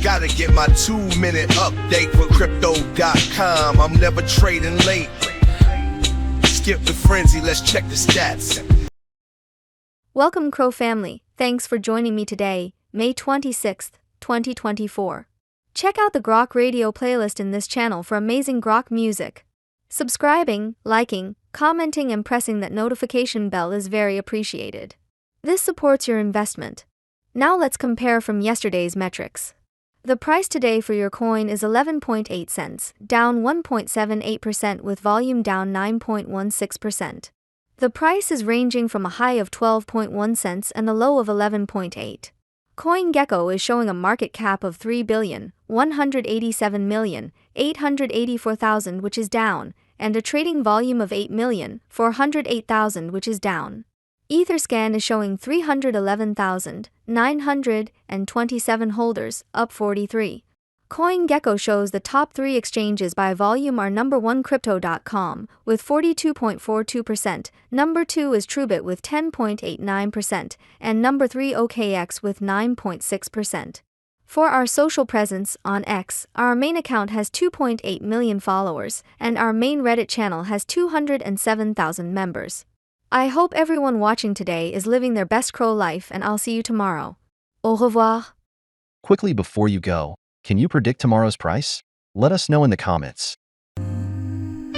Gotta get my 2-minute update for crypto.com. I'm never trading late. Skip the frenzy, let's check the stats. Welcome, CRO family. Thanks for joining me today, May 26th, 2024. Check out the Grok radio playlist in this channel for amazing Grok music. Subscribing, liking, commenting, and pressing that notification bell is very appreciated. This supports your investment. Now let's compare from yesterday's metrics. The price today for your coin is 11.8 cents, down 1.78% with volume down 9.16%. The price is ranging from a high of 12.1 cents and a low of 11.8. CoinGecko is showing a market cap of 3,187,884,000, which is down, and a trading volume of 8,408,000, which is down. Etherscan is showing 311,927 holders, up 43. CoinGecko shows the top 3 exchanges by volume are number 1 Crypto.com with 42.42%, number 2 is Truebit with 10.89%, and number 3 OKX with 9.6%. For our social presence on X, our main account has 2.8 million followers, and our main Reddit channel has 207,000 members. I hope everyone watching today is living their best CRO life, and I'll see you tomorrow. Au revoir. Quickly before you go, can you predict tomorrow's price? Let us know in the comments. I'm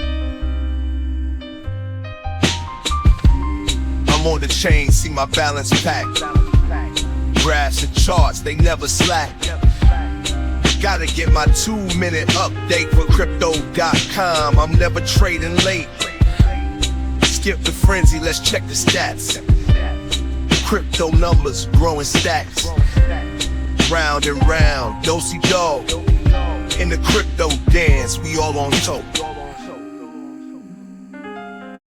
on the chain, see my balance packed. Graphs and charts, they never slack. Gotta get my 2-minute update for crypto.com. I'm never trading late. Skip the frenzy, let's check the stats. Crypto numbers, growing stacks. Round and round, do-si-do. In the crypto dance, we all on tote.